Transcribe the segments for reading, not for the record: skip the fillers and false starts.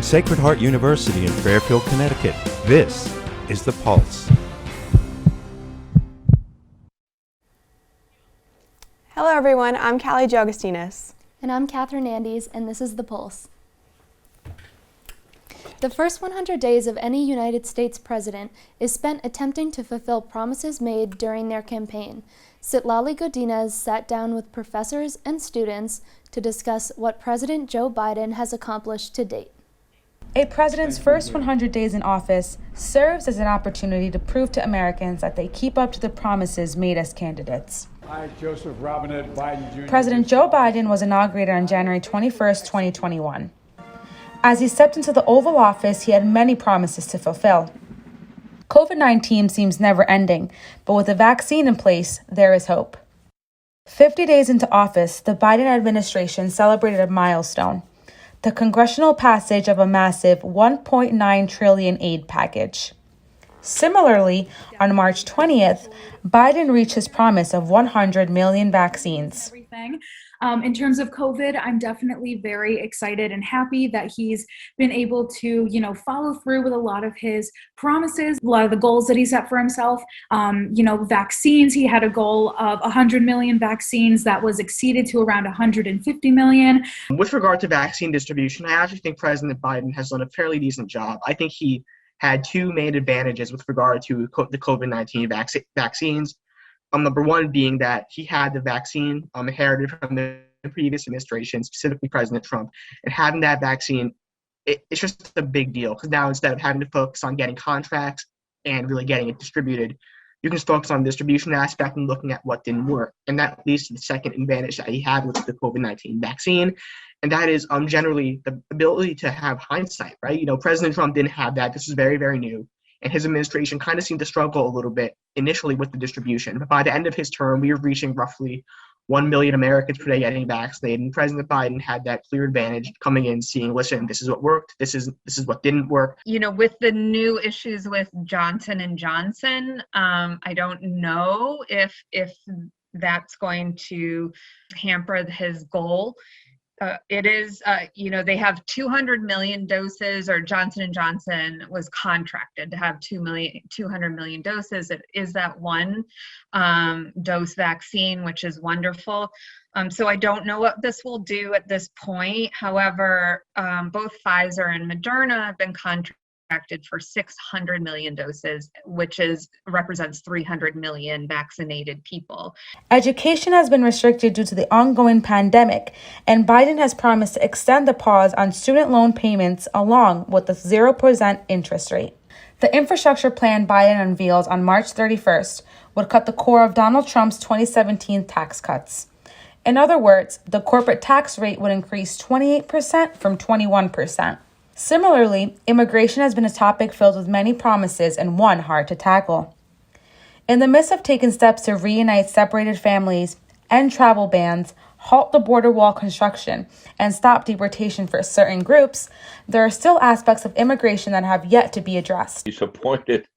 From Sacred Heart University in Fairfield, Connecticut, this is The Pulse. Hello everyone, I'm Callie Joagostinas. And I'm Catherine Andes, and this is The Pulse. The first 100 days of any United States president is spent attempting to fulfill promises made during their campaign. Citlali Godinez sat down with professors and students to discuss what President Joe Biden has accomplished to date. A president's first 100 days in office serves as an opportunity to prove to Americans that they keep up to the promises made as candidates. I, Joseph Robinette Biden Jr. President Joe Biden was inaugurated on January 21st, 2021. As he stepped into the Oval Office, he had many promises to fulfill. COVID-19 seems never ending, but with a vaccine in place, there is hope. 50 days into office, the Biden administration celebrated a milestone: the congressional passage of a massive $1.9 trillion aid package. Similarly, on March 20th, Biden reached his promise of 100 million vaccines. In terms of COVID, I'm definitely very excited and happy that he's been able to, follow through with a lot of his promises, a lot of the goals that he set for himself. Vaccines, he had a goal of 100 million vaccines that was exceeded to around 150 million. With regard to vaccine distribution, I actually think President Biden has done a fairly decent job. I think he had two main advantages with regard to the COVID-19 vaccines. Number one being that he had the vaccine inherited from the previous administration, specifically President Trump, and having that vaccine, it's just a big deal, because now instead of having to focus on getting contracts and really getting it distributed, you can focus on the distribution aspect and looking at what didn't work. And that leads to the second advantage that he had with the COVID-19 vaccine, and that is generally the ability to have hindsight, right? President Trump didn't have that. This is very, very new. And his administration kind of seemed to struggle a little bit initially with the distribution. But by the end of his term, we were reaching roughly 1 million Americans per day getting vaccinated. And President Biden had that clear advantage coming in, seeing, listen, this is what worked, this is what didn't work. With the new issues with Johnson & Johnson, I don't know if that's going to hamper his goal. It is, they have 200 million doses, or Johnson & Johnson was contracted to have 200 million doses. It is that one dose vaccine, which is wonderful. So I don't know what this will do at this point. However, both Pfizer and Moderna have been contracted for 600 million doses, which represents 300 million vaccinated people. Education has been restricted due to the ongoing pandemic, and Biden has promised to extend the pause on student loan payments along with the 0% interest rate. The infrastructure plan Biden unveiled on March 31st would cut the core of Donald Trump's 2017 tax cuts. In other words, the corporate tax rate would increase 28% from 21%. Similarly, immigration has been a topic filled with many promises and one hard to tackle. In the midst of taking steps to reunite separated families, end travel bans, halt the border wall construction, and stop deportation for certain groups, there are still aspects of immigration that have yet to be addressed. He's appointed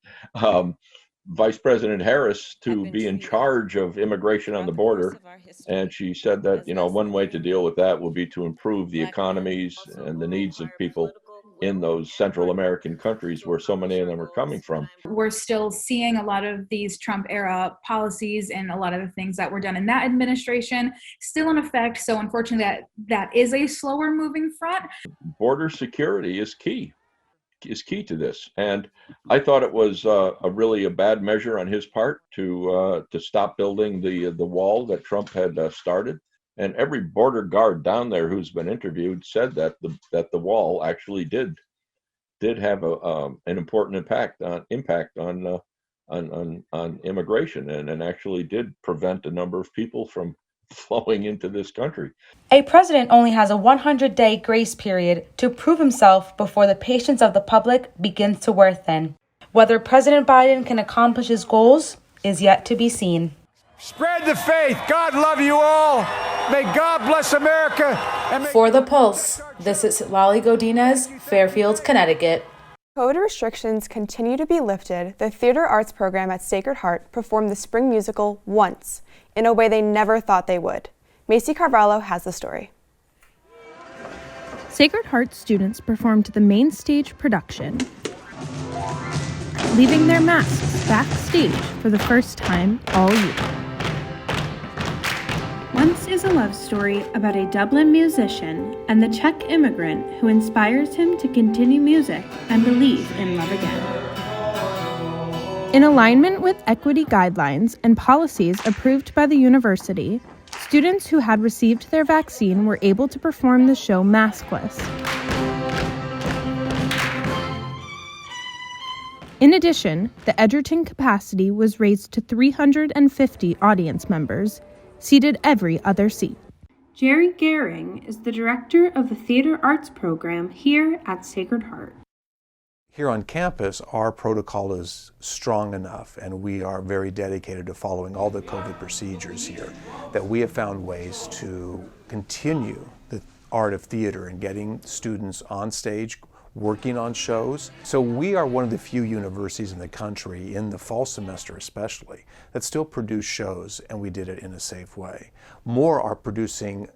Vice President Harris to be in charge of immigration on the border, and she said that, one way to deal with that will be to improve the economies and the needs of people in those Central American countries where so many of them are coming from. We're still seeing a lot of these Trump-era policies and a lot of the things that were done in that administration still in effect. So unfortunately, that is a slower moving front. Border security is key to this. And I thought it was a really bad measure on his part to stop building the wall that Trump had started. And every border guard down there who's been interviewed said that the wall actually did have an important impact on immigration, and actually did prevent a number of people from flowing into this country. A president only has a 100-day grace period to prove himself before the patience of the public begins to wear thin. Whether President Biden can accomplish his goals is yet to be seen. Spread the faith. God love you all. May God bless America. For The Pulse, this is Citlali Godinez, Fairfield, Connecticut. COVID restrictions continue to be lifted. The theater arts program at Sacred Heart performed the spring musical once, in a way they never thought they would. Macy Carvalho has the story. Sacred Heart students performed the main stage production, leaving their masks backstage for the first time all year. Once is a love story about a Dublin musician and the Czech immigrant who inspires him to continue music and believe in love again. In alignment with equity guidelines and policies approved by the university, students who had received their vaccine were able to perform the show maskless. In addition, the Edgerton capacity was raised to 350 audience members, seated every other seat. Jerry Gehring is the director of the Theater Arts program here at Sacred Heart. Here on campus, our protocol is strong enough, and we are very dedicated to following all the COVID procedures here, that we have found ways to continue the art of theater and getting students on stage, working on shows. So we are one of the few universities in the country, in the fall semester especially, that still produce shows, and we did it in a safe way. More are producing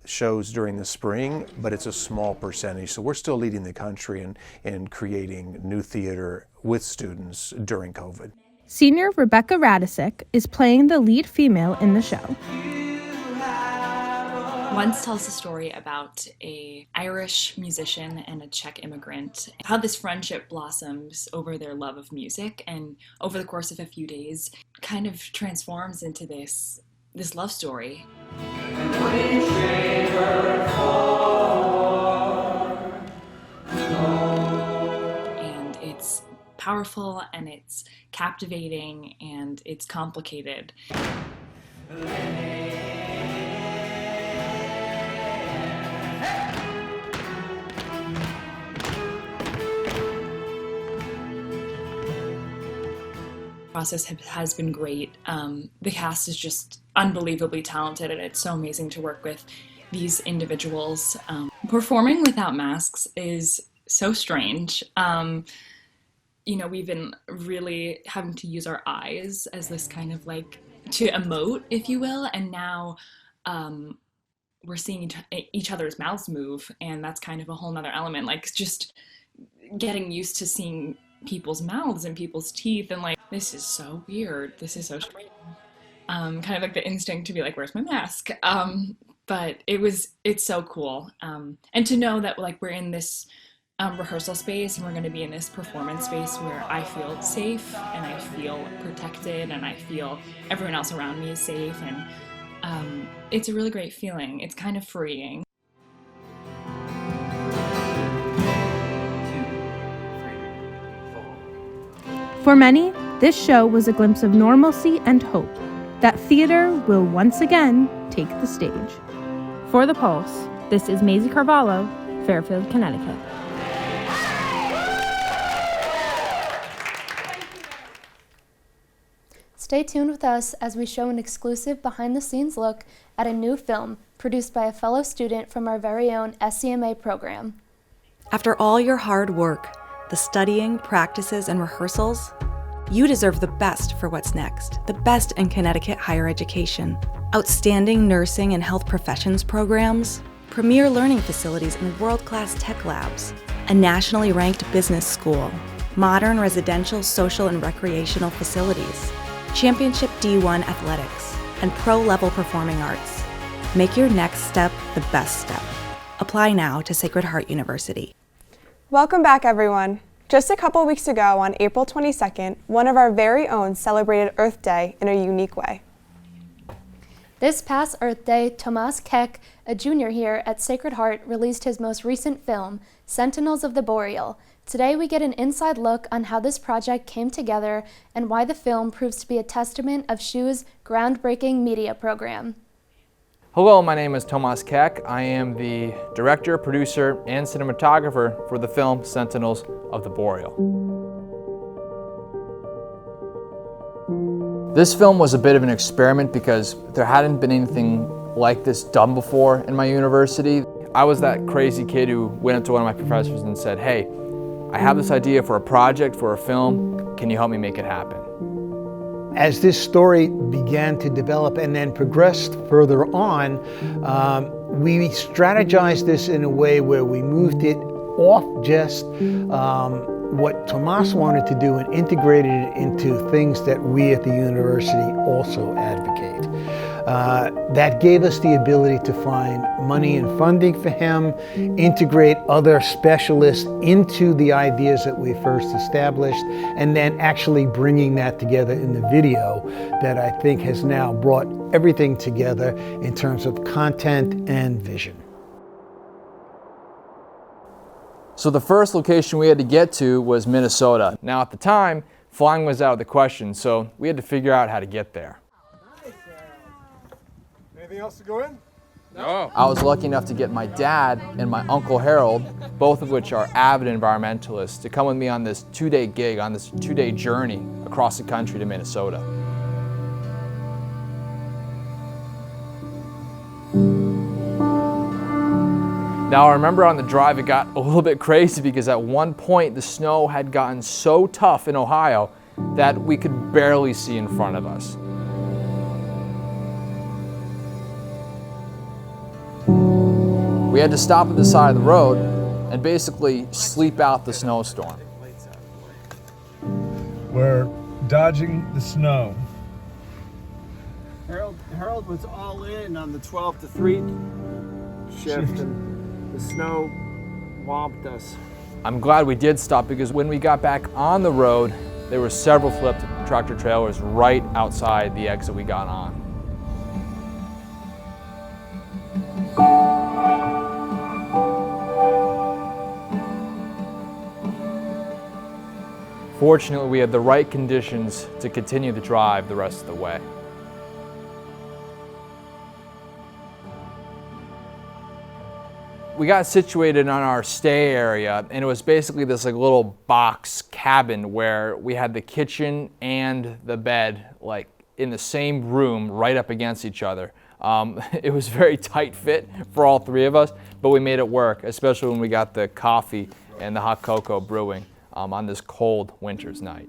shows during the spring, but it's a small percentage. So we're still leading the country in creating new theater with students during COVID. Senior Rebecca Radisic is playing the lead female in the show. Once tells the story about an Irish musician and a Czech immigrant, how this friendship blossoms over their love of music, and over the course of a few days kind of transforms into this love story. And it's powerful, and it's captivating, and it's complicated. Process has been great. The cast is just unbelievably talented, and it's so amazing to work with these individuals. Performing without masks is so strange. We've been really having to use our eyes as this kind of like to emote, if you will, and now we're seeing each other's mouths move, and that's kind of a whole nother element, like just getting used to seeing people's mouths and people's teeth, and like, this is so weird, this is so strange. Kind of like the instinct to be like, where's my mask? But it's so cool. And to know that like we're in this rehearsal space, and we're going to be in this performance space where I feel safe, and I feel protected, and I feel everyone else around me is safe, and it's a really great feeling. It's kind of freeing. For many, this show was a glimpse of normalcy and hope, that theater will once again take the stage. For The Pulse, this is Maisie Carvalho, Fairfield, Connecticut. Stay tuned with us as we show an exclusive behind-the-scenes look at a new film produced by a fellow student from our very own SCMA program. After all your hard work, the studying, practices, and rehearsals, you deserve the best for what's next. The best in Connecticut higher education. Outstanding nursing and health professions programs, premier learning facilities and world-class tech labs, a nationally ranked business school, modern residential, social, and recreational facilities, championship D1 athletics, and pro-level performing arts. Make your next step the best step. Apply now to Sacred Heart University. Welcome back, everyone. Just a couple weeks ago, on April 22nd, one of our very own celebrated Earth Day in a unique way. This past Earth Day, Tomas Keck, a junior here at Sacred Heart, released his most recent film, Sentinels of the Boreal. Today we get an inside look on how this project came together and why the film proves to be a testament of SHU's groundbreaking media program. Hello, my name is Tomas Keck. I am the director, producer, and cinematographer for the film Sentinels of the Boreal. This film was a bit of an experiment because there hadn't been anything like this done before in my university. I was that crazy kid who went up to one of my professors and said, "Hey, I have this idea for a project, for a film. Can you help me make it happen?" As this story began to develop and then progressed further on, we strategized this in a way where we moved it off just what Tomas wanted to do and integrated it into things that we at the university also advocate. That gave us the ability to find money and funding for him, integrate other specialists into the ideas that we first established, and then actually bringing that together in the video that I think has now brought everything together in terms of content and vision. So the first location we had to get to was Minnesota. Now at the time, flying was out of the question, so we had to figure out how to get there. Anything else to go in? No. I was lucky enough to get my dad and my uncle Harold, both of which are avid environmentalists, to come with me on this 2-day gig, on this 2-day journey across the country to Minnesota. Now I remember on the drive it got a little bit crazy because at one point the snow had gotten so tough in Ohio that we could barely see in front of us. We had to stop at the side of the road and basically sleep out the snowstorm. We're dodging the snow. Harold was all in on the 12 to 3 shift and the snow whomped us. I'm glad we did stop because when we got back on the road, there were several flipped tractor trailers right outside the exit we got on. Fortunately, we had the right conditions to continue the drive the rest of the way. We got situated on our stay area, and it was basically this like little box cabin where we had the kitchen and the bed like in the same room right up against each other. It was very tight fit for all three of us, but we made it work, especially when we got the coffee and the hot cocoa brewing on this cold winter's night.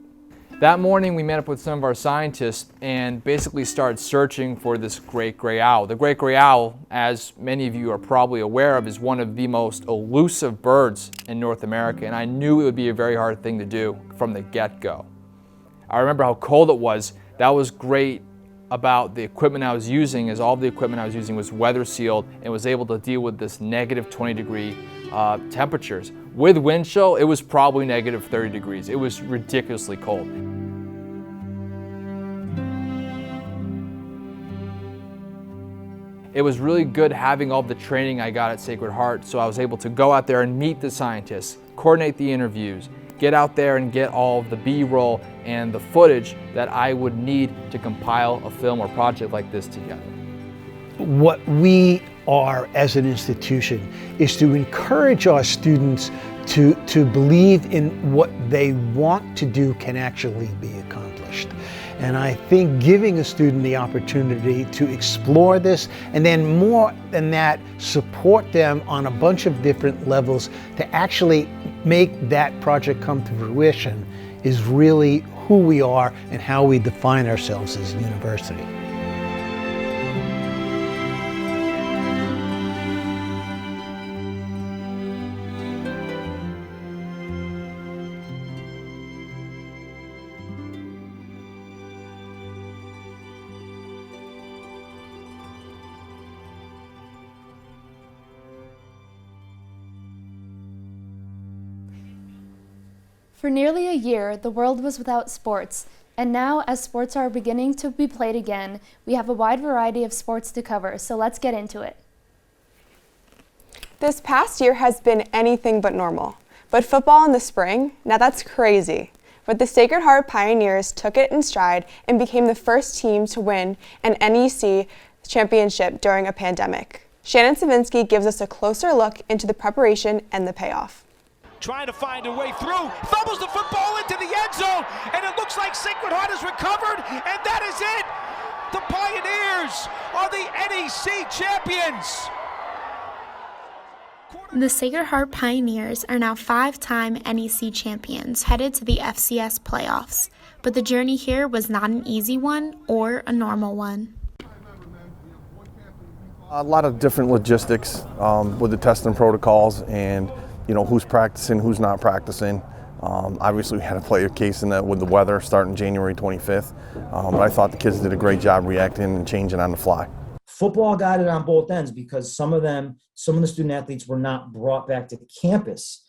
That morning we met up with some of our scientists and basically started searching for this great gray owl. The great gray owl, as many of you are probably aware of, is one of the most elusive birds in North America, and I knew it would be a very hard thing to do from the get-go. I remember how cold it was. That was great about the equipment I was using, as all of the equipment I was using was weather sealed and was able to deal with this negative 20-degree temperatures. With wind chill, it was probably negative 30 degrees. It was ridiculously cold. It was really good having all the training I got at Sacred Heart, so I was able to go out there and meet the scientists, coordinate the interviews, get out there and get all of the B-roll and the footage that I would need to compile a film or project like this together. What we are as an institution is to encourage our students to believe in what they want to do can actually be accomplished. And I think giving a student the opportunity to explore this, and then more than that, support them on a bunch of different levels to actually make that project come to fruition, is really who we are and how we define ourselves as a university. For nearly a year, the world was without sports, and now as sports are beginning to be played again, we have a wide variety of sports to cover, so let's get into it. This past year has been anything but normal, but football in the spring, now that's crazy. But the Sacred Heart Pioneers took it in stride and became the first team to win an NEC championship during a pandemic. Shannon Savinsky gives us a closer look into the preparation and the payoff. Trying to find a way through, fumbles the football into the end zone, and it looks like Sacred Heart has recovered, and that is it. The Pioneers are the NEC champions. The Sacred Heart Pioneers are now 5-time NEC champions headed to the FCS playoffs, but the journey here was not an easy one or a normal one. A lot of different logistics with the testing protocols and who's practicing, who's not practicing. Obviously we had to play a case in that with the weather starting January 25th, but I thought the kids did a great job reacting and changing on the fly. Football got it on both ends because some of the student athletes were not brought back to campus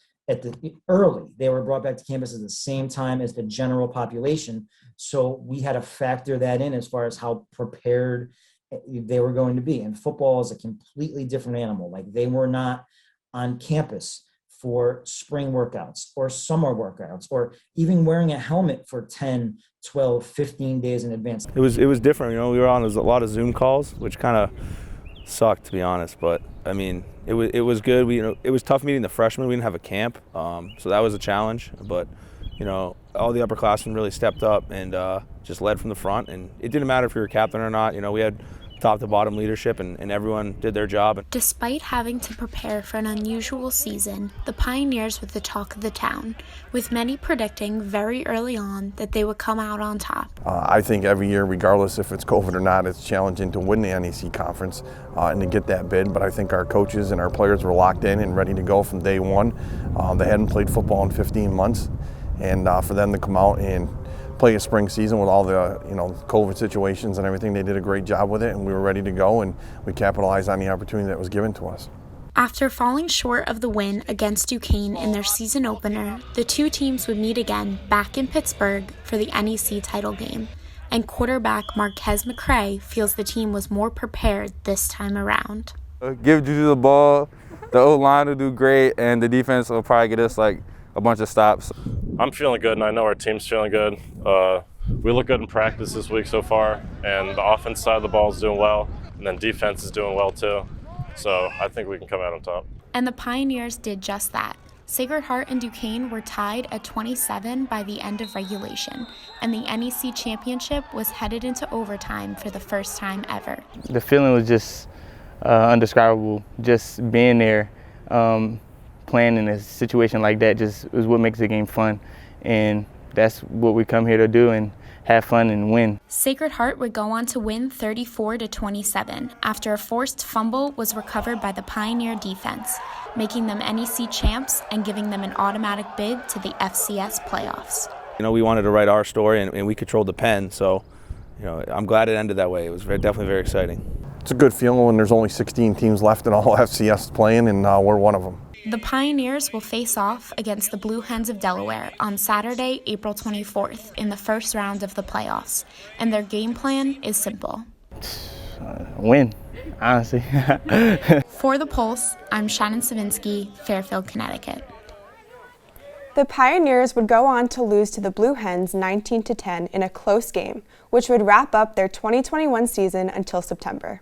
early. They were brought back to campus at the same time as the general population. So we had to factor that in as far as how prepared they were going to be. And football is a completely different animal. Like, they were not on campus for spring workouts or summer workouts or even wearing a helmet for 10, 12, 15 days in advance. It was different. We were on a lot of Zoom calls, which kind of sucked, to be honest. But I mean, it was good. It was tough meeting the freshmen. We didn't have a camp, so that was a challenge. But all the upperclassmen really stepped up and just led from the front. And it didn't matter if you were a captain or not. We had top to bottom leadership, and everyone did their job. Despite having to prepare for an unusual season, the Pioneers were the talk of the town, with many predicting very early on that they would come out on top. I think every year, regardless if it's COVID or not, it's challenging to win the NEC conference and to get that bid, but I think our coaches and our players were locked in and ready to go from day one. They hadn't played football in 15 months, and for them to come out and play a spring season with all the COVID situations and everything, they did a great job with it, and we were ready to go, and we capitalized on the opportunity that was given to us. After falling short of the win against Duquesne in their season opener, the two teams would meet again back in Pittsburgh for the NEC title game, and quarterback Marquez McCray feels the team was more prepared this time around. Give Juju the ball, the O-line will do great, and the defense will probably get us a bunch of stops. I'm feeling good, and I know our team's feeling good. We look good in practice this week so far, and the offense side of the ball is doing well, and then defense is doing well too. So I think we can come out on top. And the Pioneers did just that. Sacred Heart and Duquesne were tied at 27 by the end of regulation, and the NEC championship was headed into overtime for the first time ever. The feeling was just indescribable. Just being there, playing in a situation like that just is what makes the game fun, and that's what we come here to do, and have fun and win. Sacred Heart would go on to win 34-27 after a forced fumble was recovered by the Pioneer defense, making them NEC champs and giving them an automatic bid to the FCS playoffs. We wanted to write our story, and we controlled the pen, so I'm glad it ended that way. It was definitely very exciting. It's a good feeling when there's only 16 teams left and all FCS playing, and we're one of them. The Pioneers will face off against the Blue Hens of Delaware on Saturday, April 24th in the first round of the playoffs, and their game plan is simple. Win, honestly. For The Pulse, I'm Shannon Savinsky, Fairfield, Connecticut. The Pioneers would go on to lose to the Blue Hens 19-10 in a close game, which would wrap up their 2021 season until September.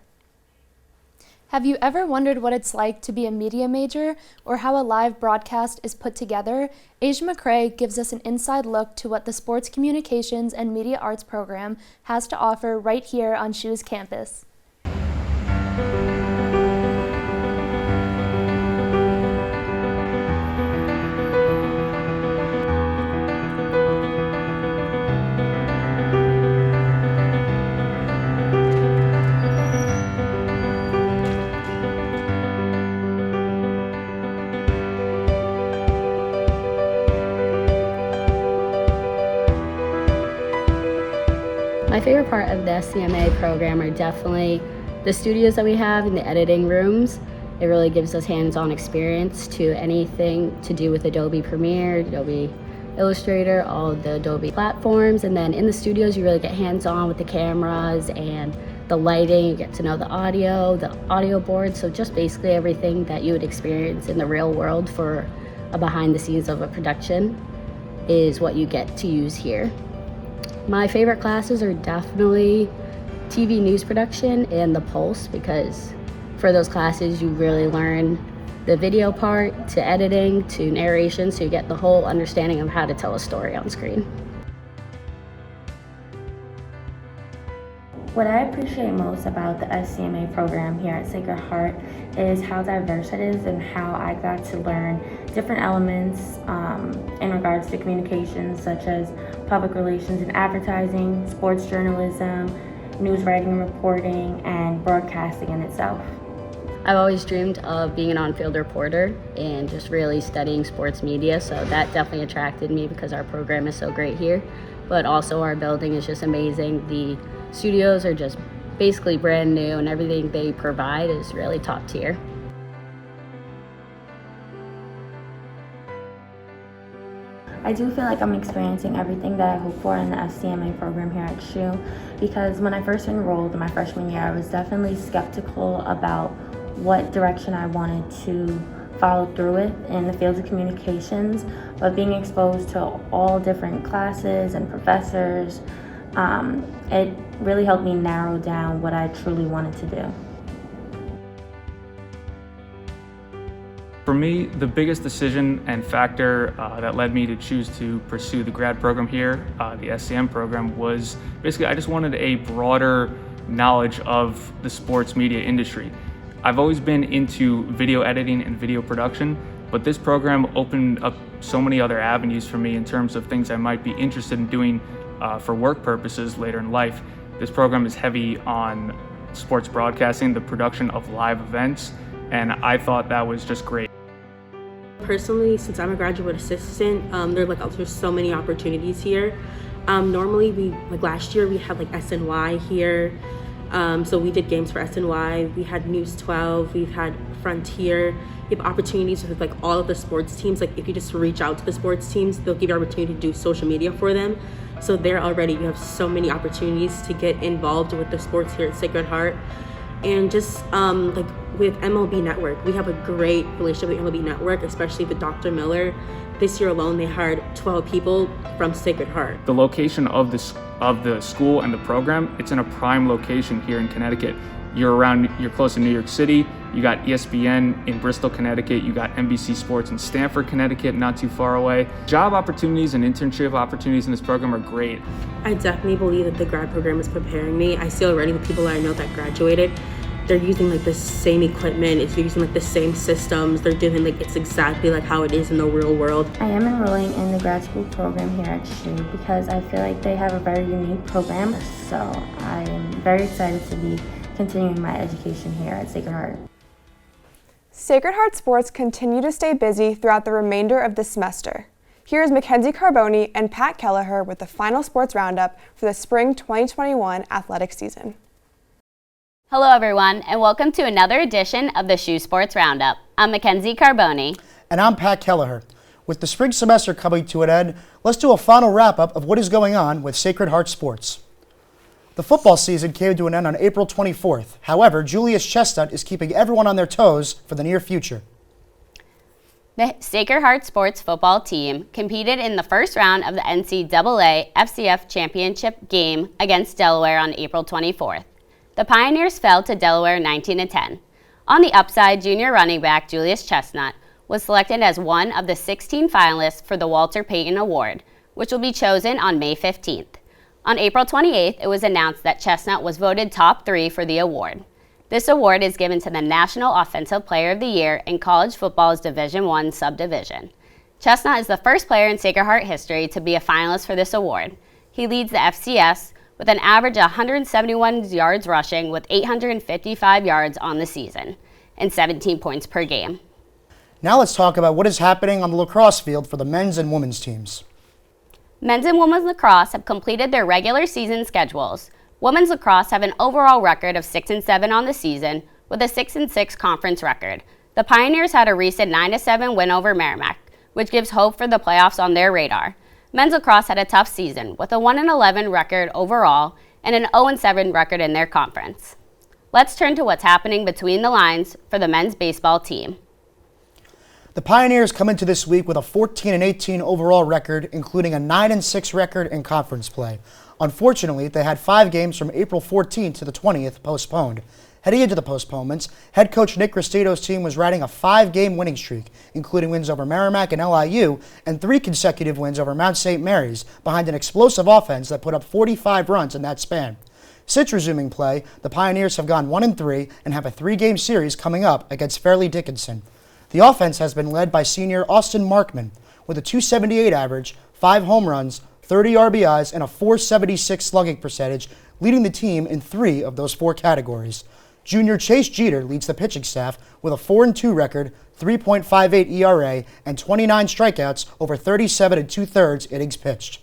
Have you ever wondered what it's like to be a media major or how a live broadcast is put together? Asia McCray gives us an inside look to what the Sports Communications and Media Arts program has to offer right here on SHU's campus. My favorite part of the SCMA program are definitely the studios that we have and the editing rooms. It really gives us hands-on experience to anything to do with Adobe Premiere, Adobe Illustrator, all of the Adobe platforms. And then in the studios, you really get hands-on with the cameras and the lighting. You get to know the audio board. So just basically everything that you would experience in the real world for a behind the scenes of a production is what you get to use here. My favorite classes are definitely TV news production and The Pulse, because for those classes you really learn the video part to editing to narration, so you get the whole understanding of how to tell a story on screen. What I appreciate most about the SCMA program here at Sacred Heart is how diverse it is and how I got to learn different elements in regards to communications, such as public relations and advertising, sports journalism, news writing and reporting, and broadcasting in itself. I've always dreamed of being an on-field reporter and just really studying sports media, so that definitely attracted me because our program is so great here. But also our building is just amazing. The studios are just basically brand new and everything they provide is really top tier. I do feel like I'm experiencing everything that I hope for in the SCMA program here at SHU, because when I first enrolled in my freshman year, I was definitely skeptical about what direction I wanted to follow through with in the fields of communications, but being exposed to all different classes and professors, it really helped me narrow down what I truly wanted to do. For me, the biggest decision and factor that led me to choose to pursue the grad program here, the SCM program, was basically I just wanted a broader knowledge of the sports media industry. I've always been into video editing and video production, but this program opened up so many other avenues for me in terms of things I might be interested in doing for work purposes later in life. This program is heavy on sports broadcasting, the production of live events, and I thought that was just great. Personally, since I'm a graduate assistant, there's so many opportunities here. Normally, last year we had SNY here. So we did games for SNY, we had News 12, we've had Frontier. You have opportunities with all of the sports teams. If you just reach out to the sports teams, they'll give you an opportunity to do social media for them. So there already, you have so many opportunities to get involved with the sports here at Sacred Heart. And just with MLB Network, we have a great relationship with MLB Network, especially with Dr. Miller. This year alone, they hired 12 people from Sacred Heart. The location of the school and the program, it's in a prime location here in Connecticut. You're close to New York City. You got ESPN in Bristol, Connecticut. You got NBC Sports in Stamford, Connecticut, not too far away. Job opportunities and internship opportunities in this program are great. I definitely believe that the grad program is preparing me. I see already with people that I know that graduated, they're using the same equipment, it's using the same systems, they're doing it's exactly how it is in the real world. I am enrolling in the grad school program here at SHU because I feel like they have a very unique program, so I am very excited to be continuing my education here at Sacred Heart. Sacred Heart sports continue to stay busy throughout the remainder of the semester. Here's Mackenzie Carboni and Pat Kelleher with the final sports roundup for the spring 2021 athletic season. Hello everyone, and welcome to another edition of the SHU Sports Roundup. I'm Mackenzie Carboni. And I'm Pat Kelleher. With the spring semester coming to an end, let's do a final wrap-up of what is going on with Sacred Heart sports. The football season came to an end on April 24th. However, Julius Chestnut is keeping everyone on their toes for the near future. The Sacred Heart sports football team competed in the first round of the NCAA FCS championship game against Delaware on April 24th. The Pioneers fell to Delaware 19-10. On the upside, junior running back Julius Chestnut was selected as one of the 16 finalists for the Walter Payton Award, which will be chosen on May 15th. On April 28th, it was announced that Chestnut was voted top 3 for the award. This award is given to the National Offensive Player of the Year in college football's Division I subdivision. Chestnut is the first player in Sacred Heart history to be a finalist for this award. He leads the FCS with an average of 171 yards rushing with 855 yards on the season and 17 points per game. Now let's talk about what is happening on the lacrosse field for the men's and women's teams. Men's and women's lacrosse have completed their regular season schedules. Women's lacrosse have an overall record of 6-7 on the season with a 6-6 conference record. The Pioneers had a recent 9-7 win over Merrimack, which gives hope for the playoffs on their radar. Men's lacrosse had a tough season with a 1-11 record overall and an 0-7 record in their conference. Let's turn to what's happening between the lines for the men's baseball team. The Pioneers come into this week with a 14-18 overall record, including a 9-6 record in conference play. Unfortunately, they had 5 games from April 14th to the 20th postponed. Heading into the postponements, head coach Nick Cristito's team was riding a 5-game winning streak, including wins over Merrimack and LIU, and 3 consecutive wins over Mount St. Mary's, behind an explosive offense that put up 45 runs in that span. Since resuming play, the Pioneers have gone 1-3 and have a 3-game series coming up against Fairleigh Dickinson. The offense has been led by senior Austin Markman with a .278 average, 5 home runs, 30 RBIs, and a .476 slugging percentage, leading the team in 3 of those 4 categories. Junior Chase Jeter leads the pitching staff with a 4-2 record, 3.58 ERA, and 29 strikeouts over 37 2/3 innings pitched.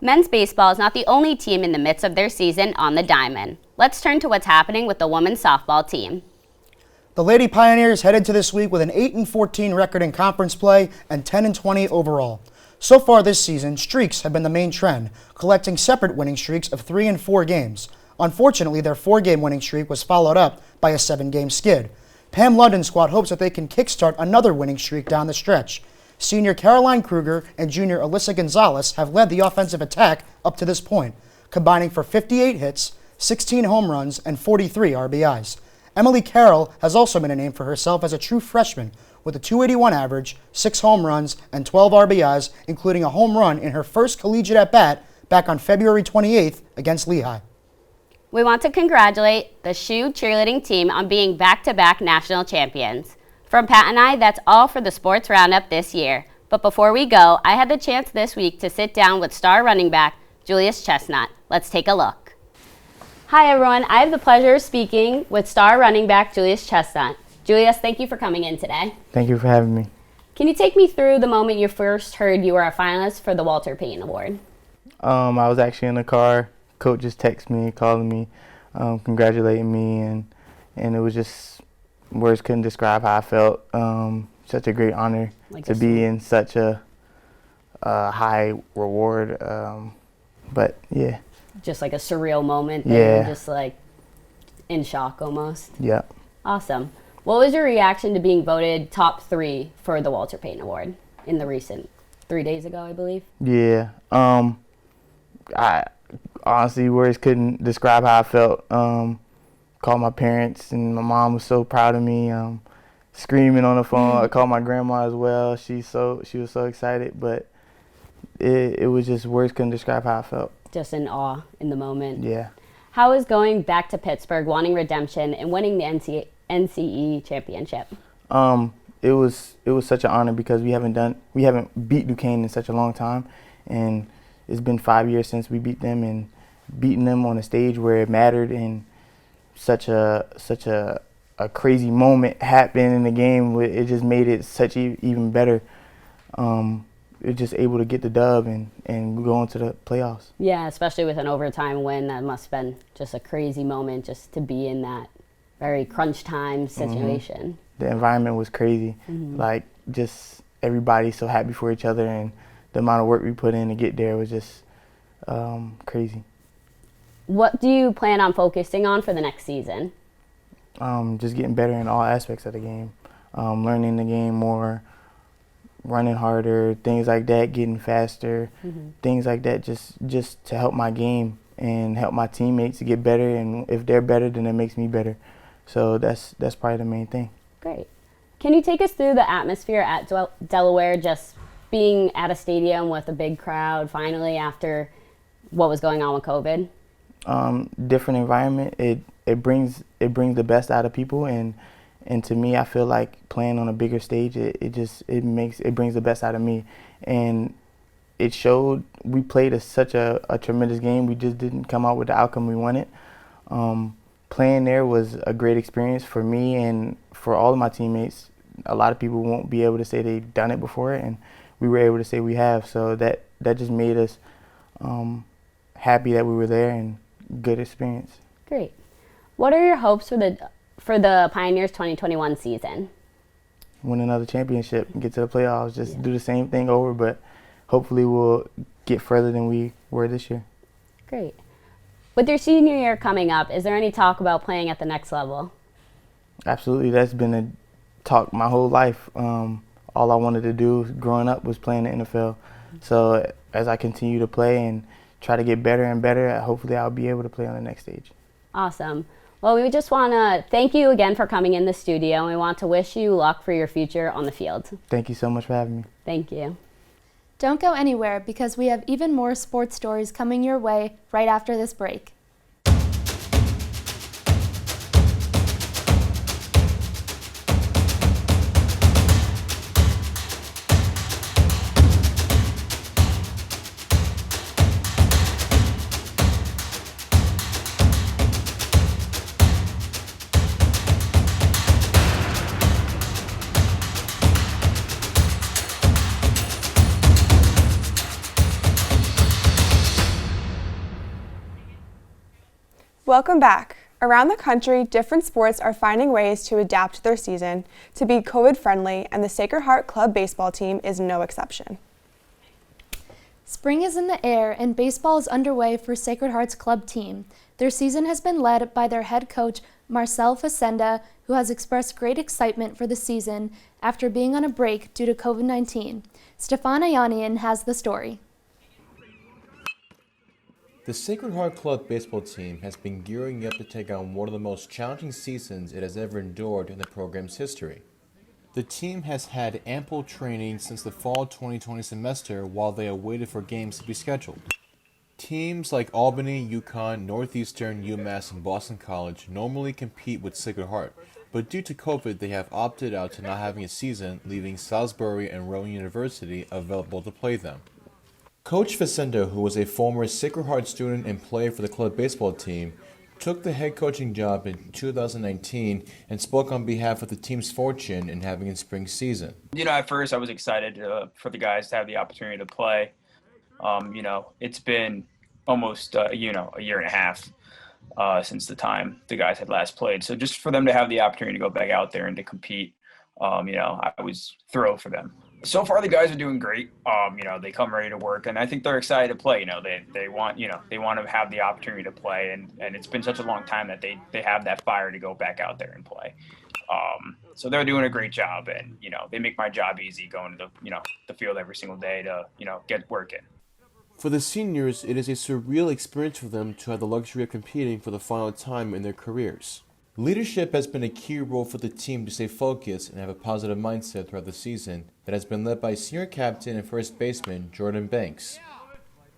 Men's baseball is not the only team in the midst of their season on the diamond. Let's turn to what's happening with the women's softball team. The Lady Pioneers head into this week with an 8-14 record in conference play and 10-20 overall. So far this season, streaks have been the main trend, collecting separate winning streaks of 3 and 4 games. Unfortunately, their 4-game winning streak was followed up by a 7-game skid. Pam London's squad hopes that they can kickstart another winning streak down the stretch. Senior Caroline Kruger and junior Alyssa Gonzalez have led the offensive attack up to this point, combining for 58 hits, 16 home runs, and 43 RBIs. Emily Carroll has also made a name for herself as a true freshman with a .281 average, 6 home runs, and 12 RBIs, including a home run in her first collegiate at-bat back on February 28th against Lehigh. We want to congratulate the Shoe cheerleading team on being back-to-back national champions. From Pat and I, that's all for the Sports Roundup this year. But before we go, I had the chance this week to sit down with star running back Julius Chestnut. Let's take a look. Hi everyone, I have the pleasure of speaking with star running back Julius Chestnut. Julius, thank you for coming in today. Thank you for having me. Can you take me through the moment you first heard you were a finalist for the Walter Payton Award? I was actually in the car. Coach just texted me, calling me, congratulating me, and it was just, words couldn't describe how I felt. Such a great honor to be in such a high reward. But yeah. Just like a surreal moment. Yeah. You're just like in shock almost. Yeah. Awesome. What was your reaction to being voted top 3 for the Walter Payton Award in the recent 3 days ago, I believe? Yeah. I honestly, words couldn't describe how I felt. Called my parents, and my mom was so proud of me, screaming on the phone. I called my grandma as well. She was so excited, but it was just, words couldn't describe how I felt. Just in awe in the moment. Yeah. How is going back to Pittsburgh, wanting redemption, and winning the NCE championship? It was such an honor because we haven't beat Duquesne in such a long time, and it's been 5 years since we beat them, and beating them on a stage where it mattered, and such a crazy moment happened in the game. It just made it such even better. It just able to get the dub and go into the playoffs. Yeah, especially with an overtime win. That must have been just a crazy moment just to be in that very crunch time situation. The environment was crazy. Like, just everybody so happy for each other, and the amount of work we put in to get there was just crazy. What do you plan on focusing on for the next season? Just getting better in all aspects of the game, learning the game more, running harder, things like that, getting faster, things like that, just to help my game and help my teammates to get better, and if they're better, then it makes me better. So that's probably the main thing. Great. Can you take us through the atmosphere at Delaware, just being at a stadium with a big crowd finally after what was going on with COVID? Different environment. It brings the best out of people, and to me, I feel like playing on a bigger stage, it brings the best out of me, and it showed. We played such a tremendous game. We just didn't come out with the outcome we wanted. Playing there was a great experience for me and for all of my teammates. A lot of people won't be able to say they've done it before, and we were able to say we have. So that just made us happy that we were there, and good experience. Great. What are your hopes for the Pioneers 2021 season? Win another championship, get to the playoffs, just do the same thing over, but hopefully we'll get further than we were this year. Great. With your senior year coming up, is there any talk about playing at the next level? Absolutely. That's been a talk my whole life. All I wanted to do growing up was play in the NFL. So as I continue to play and try to get better and better, hopefully I'll be able to play on the next stage. Awesome. Well, we just want to thank you again for coming in the studio, and we want to wish you luck for your future on the field. Thank you so much for having me. Thank you. Don't go anywhere because we have even more sports stories coming your way right after this break. Welcome back. Around the country, different sports are finding ways to adapt their season to be COVID-friendly, and the Sacred Heart Club baseball team is no exception. Spring is in the air, and baseball is underway for Sacred Heart's club team. Their season has been led by their head coach, Marcel Facenda, who has expressed great excitement for the season after being on a break due to COVID-19. Stefan Ayanian has the story. The Sacred Heart Club baseball team has been gearing up to take on one of the most challenging seasons it has ever endured in the program's history. The team has had ample training since the fall 2020 semester while they awaited for games to be scheduled. Teams like Albany, UConn, Northeastern, UMass, and Boston College normally compete with Sacred Heart, but due to COVID they have opted out to not having a season, leaving Salisbury and Rowan University available to play them. Coach Facenda, who was a former Sacred Heart student and player for the club baseball team, took the head coaching job in 2019 and spoke on behalf of the team's fortune in having a spring season. At first I was excited for the guys to have the opportunity to play. It's been almost, a year and a half since the time the guys had last played. So just for them to have the opportunity to go back out there and to compete, I was thrilled for them. So far, the guys are doing great. They come ready to work, and I think they're excited to play. They want to have the opportunity to play, and it's been such a long time that they have that fire to go back out there and play. So they're doing a great job, and they make my job easy going to the field every single day to get work in. For the seniors, it is a surreal experience for them to have the luxury of competing for the final time in their careers. Leadership has been a key role for the team to stay focused and have a positive mindset throughout the season that has been led by senior captain and first baseman Jordan Banks.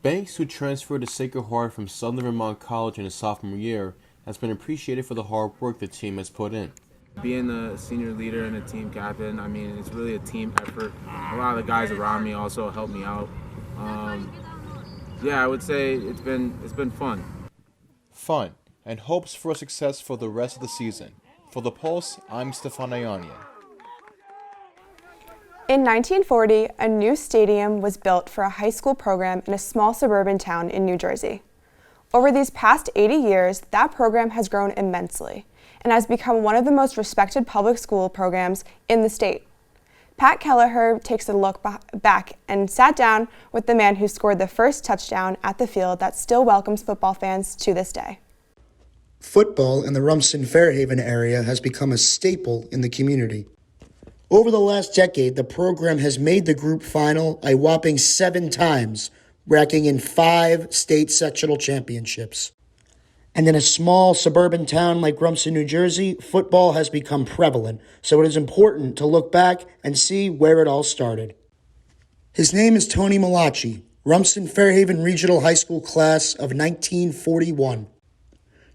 Banks, who transferred to Sacred Heart from Southern Vermont College in his sophomore year, has been appreciated for the hard work the team has put in. Being a senior leader and a team captain, it's really a team effort. A lot of the guys around me also helped me out. I would say it's been fun. Fun, and hopes for success for the rest of the season. For The Pulse, I'm Stefan Ayanian. In 1940, a new stadium was built for a high school program in a small suburban town in New Jersey. Over these past 80 years, that program has grown immensely and has become one of the most respected public school programs in the state. Pat Kelleher takes a look back and sat down with the man who scored the first touchdown at the field that still welcomes football fans to this day. Football in the Rumson-Fairhaven area has become a staple in the community. Over the last decade, the program has made the group final a whopping 7 times, racking in 5 state sectional championships. And in a small suburban town like Rumson, New Jersey, football has become prevalent, so it is important to look back and see where it all started. His name is Tony Malachi, Rumson-Fairhaven Regional High School class of 1941.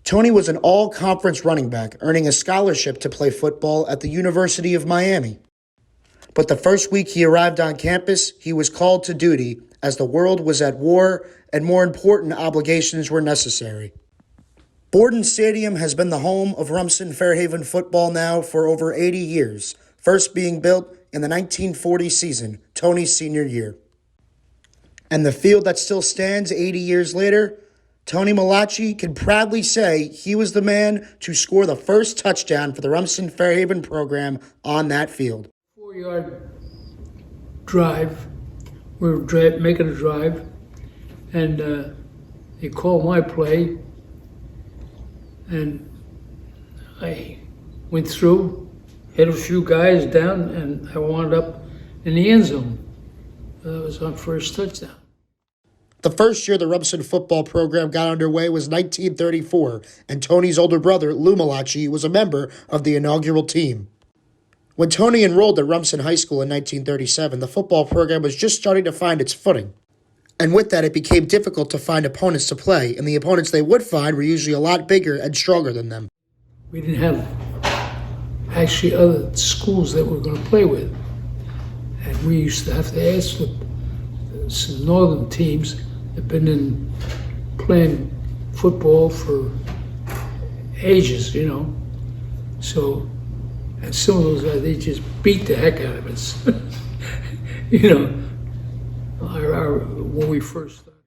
Tony was an all-conference running back, earning a scholarship to play football at the University of Miami. But the first week he arrived on campus, he was called to duty as the world was at war and more important obligations were necessary. Borden Stadium has been the home of Rumson-Fairhaven football now for over 80 years, first being built in the 1940 season, Tony's senior year. And the field that still stands 80 years later, Tony Malachi can proudly say he was the man to score the first touchdown for the Rumson-Fairhaven program on that field. 4-yard drive. We were making a drive, and they called my play, and I went through, hit a few guys down, and I wound up in the end zone. That was our first touchdown. The first year the Rumson football program got underway was 1934, and Tony's older brother, Lou Malachi, was a member of the inaugural team. When Tony enrolled at Rumson High School in 1937, the football program was just starting to find its footing. And with that, it became difficult to find opponents to play, and the opponents they would find were usually a lot bigger and stronger than them. We didn't have actually other schools that we were going to play with. And we used to have to ask some northern teams that had been playing football for ages, So, and some of those guys, they just beat the heck out of us. When we first started.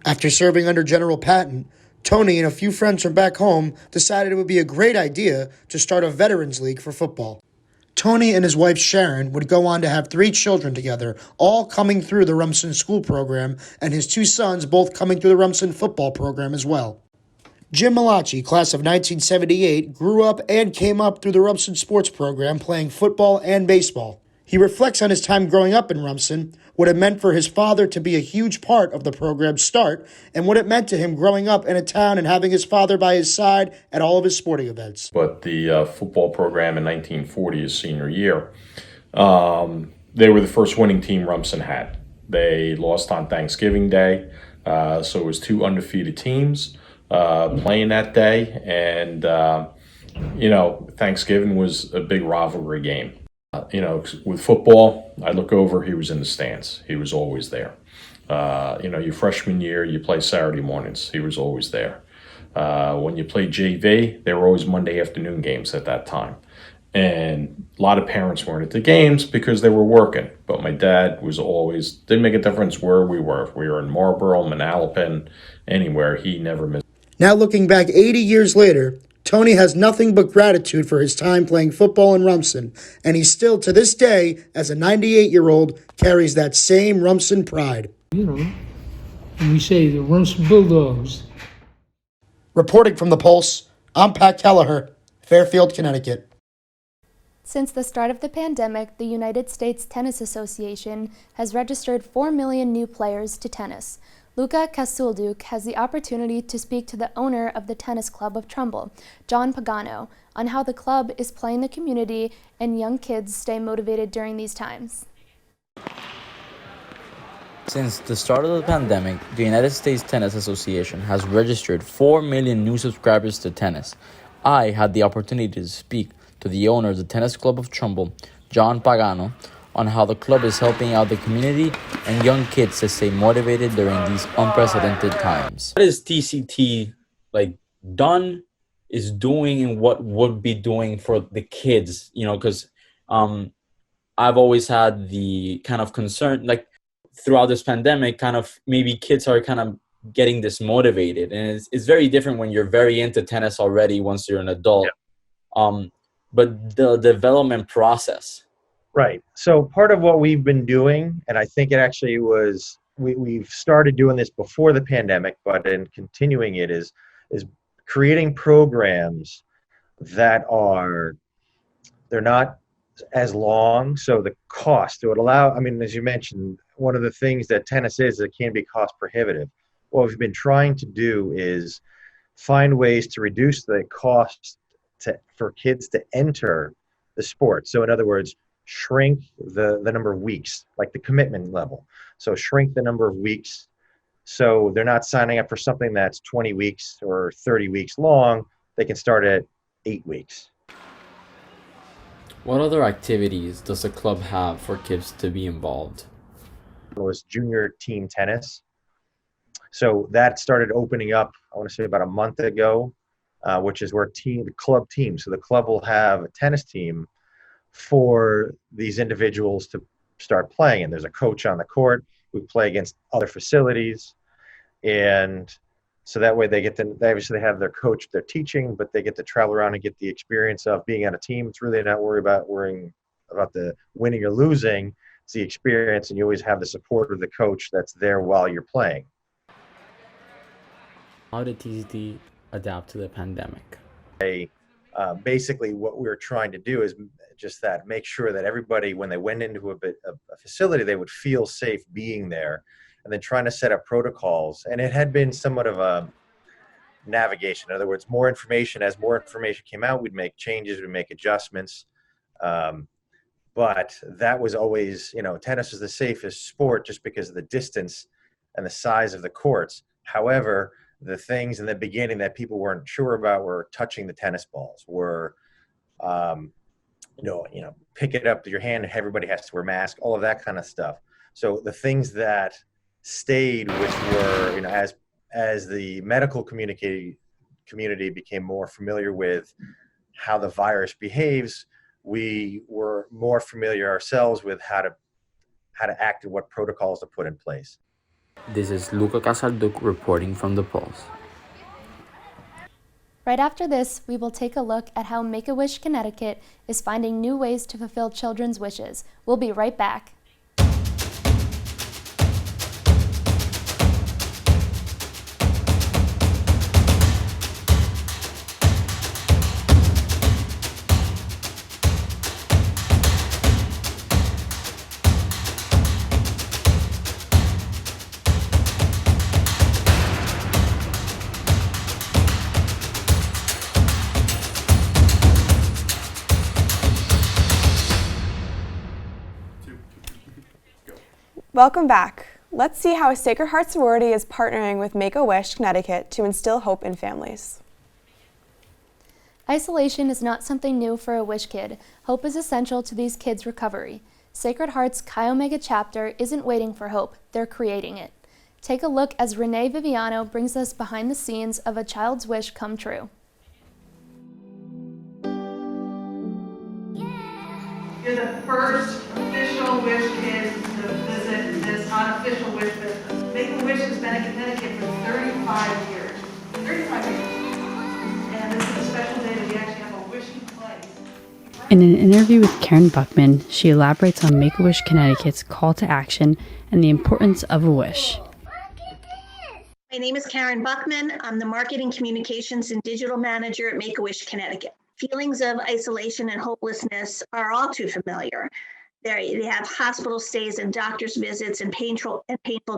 After serving under General Patton, Tony and a few friends from back home decided it would be a great idea to start a Veterans League for football. Tony and his wife Sharon would go on to have 3 children together, all coming through the Rumson School program, and his 2 sons both coming through the Rumson football program as well. Jim Malachi, class of 1978, grew up and came up through the Rumson sports program playing football and baseball. He reflects on his time growing up in Rumson, what it meant for his father to be a huge part of the program's start, and what it meant to him growing up in a town and having his father by his side at all of his sporting events. But the football program in 1940, his senior year, they were the first winning team Rumson had. They lost on Thanksgiving Day, so it was 2 undefeated teams playing that day, and Thanksgiving was a big rivalry game. With football, I look over, he was in the stands. He was always there. Your freshman year, you play Saturday mornings. He was always there. When you played JV, they were always Monday afternoon games at that time. And a lot of parents weren't at the games because they were working. But my dad was always, didn't make a difference where we were. If we were in Marlboro, Manalapan, anywhere, he never missed. Now looking back 80 years later, Tony has nothing but gratitude for his time playing football in Rumson, and he still, to this day, as a 98-year-old, carries that same Rumson pride. And we say the Rumson Bulldogs. Reporting from the Pulse, I'm Pat Kelleher, Fairfield, Connecticut. Since the start of the pandemic, the United States Tennis Association has registered 4 million new players to tennis. Luca Casulduk has the opportunity to speak to the owner of the Tennis Club of Trumbull, John Pagano, on how the club is playing the community and young kids stay motivated during these times. Since the start of the pandemic, the United States Tennis Association has registered 4 million new subscribers to tennis. I had the opportunity to speak to the owner of the Tennis Club of Trumbull, John Pagano, on how the club is helping out the community and young kids to stay motivated during these unprecedented times. What is TCT is doing and what would be doing for the kids, because I've always had the kind of concern, throughout this pandemic, maybe kids are getting dismotivated, and it's very different when you're very into tennis already once you're an adult. But the development process. Right. So part of what we've been doing, and I think it actually was, we've started doing this before the pandemic, but in continuing it is creating programs that they're not as long. So the cost, it would allow, as you mentioned, one of the things that tennis is, it can be cost prohibitive. What we've been trying to do is find ways to reduce the cost for kids to enter the sport. So in other words, shrink the number of weeks, like the commitment level. So shrink the number of weeks so they're not signing up for something that's 20 weeks or 30 weeks long. They can start at 8 weeks. What other activities does the club have for kids to be involved? It was junior team tennis. So that started opening up, I want to say about a month ago, which is where the club team. So the club will have a tennis team for these individuals to start playing. And there's a coach on the court. We play against other facilities. And so that way they obviously have their coach, they're teaching, but they get to travel around and get the experience of being on a team. It's really not worrying about the winning or losing. It's the experience, and you always have the support of the coach that's there while you're playing. How did TCT adapt to the pandemic? Basically what we're trying to do is just that, make sure that everybody, when they went into a facility, they would feel safe being there, and then trying to set up protocols. And it had been somewhat of a navigation. In other words, as more information came out, we'd make changes, we'd make adjustments. But that was always, tennis is the safest sport just because of the distance and the size of the courts. However, the things in the beginning that people weren't sure about were touching the tennis balls, were, pick it up with your hand, everybody has to wear masks, all of that kind of stuff. So the things that stayed, which were, as the medical community became more familiar with how the virus behaves, we were more familiar ourselves with how to act and what protocols to put in place. This is Luca Casulduk reporting from the Pulse. Right after this, we will take a look at how Make-A-Wish Connecticut is finding new ways to fulfill children's wishes. We'll be right back. Welcome back. Let's see how a Sacred Heart sorority is partnering with Make-A-Wish Connecticut to instill hope in families. Isolation is not something new for a Wish kid. Hope is essential to these kids' recovery. Sacred Heart's Chi Omega chapter isn't waiting for hope, they're creating it. Take a look as Renee Viviano brings us behind the scenes of a child's wish come true. You're the first official Wish kid to visit this unofficial Wish business. Make-A-Wish has been in Connecticut for 35 years. 35 years. And this is a special day that we actually have a wishing place. In an interview with Karen Buckman, she elaborates on Make-A-Wish Connecticut's call to action and the importance of a wish. My name is Karen Buckman. I'm the Marketing, Communications, and Digital Manager at Make-A-Wish Connecticut. Feelings of isolation and hopelessness are all too familiar. They have hospital stays and doctor's visits and painful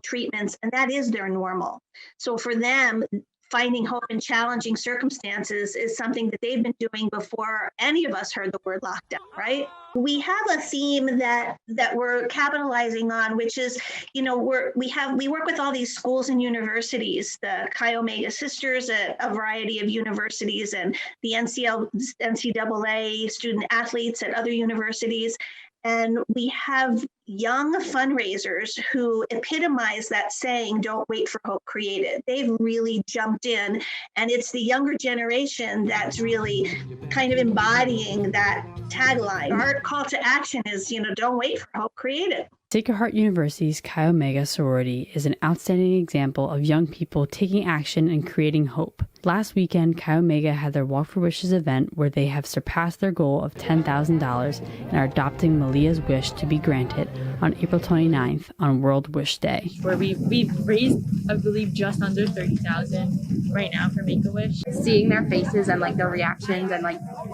treatments, and that is their normal. So for them, finding hope in challenging circumstances is something that they've been doing before any of us heard the word lockdown, right? We have a theme that we're capitalizing on, which is, we work with all these schools and universities, the Chi Omega Sisters at a variety of universities, and the NCAA student athletes at other universities. And we have young fundraisers who epitomize that saying, don't wait for hope, create it. They've really jumped in, and it's the younger generation that's really kind of embodying that tagline. Our call to action is, don't wait for hope, create it. Sacred Heart University's Chi Omega sorority is an outstanding example of young people taking action and creating hope. Last weekend, Chi Omega had their Walk for Wishes event where they have surpassed their goal of $10,000 and are adopting Malia's wish to be granted on April 29th on World Wish Day. Where we've raised, I believe, just under $30,000 right now for Make-A-Wish. Seeing their faces and their reactions and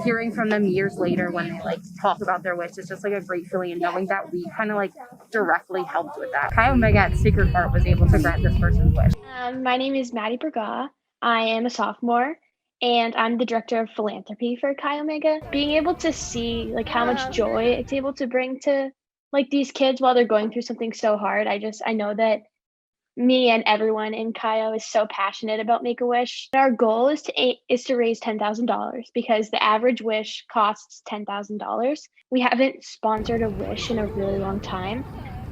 hearing from them years later when they talk about their wish, it's just a great feeling, and knowing that we kind of directly helped with that. Chi Omega at Sacred Heart was able to grant this person's wish. My name is Maddie Berga. I am a sophomore, and I'm the director of philanthropy for Chi Omega. Being able to see how much joy it's able to bring to these kids while they're going through something so hard, I know that me and everyone in Chi O is so passionate about Make-A-Wish. Our goal is to raise $10,000 because the average wish costs $10,000. We haven't sponsored a wish in a really long time.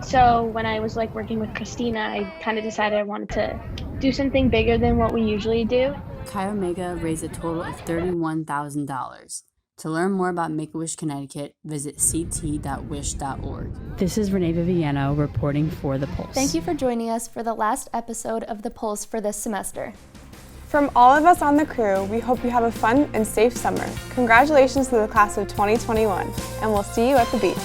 So when I was working with Christina, I kind of decided I wanted to do something bigger than what we usually do. Chi Omega raised a total of $31,000. To learn more about Make-A-Wish Connecticut, visit ct.wish.org. This is Renee Viviano reporting for The Pulse. Thank you for joining us for the last episode of The Pulse for this semester. From all of us on the crew, we hope you have a fun and safe summer. Congratulations to the class of 2021, and we'll see you at the beach.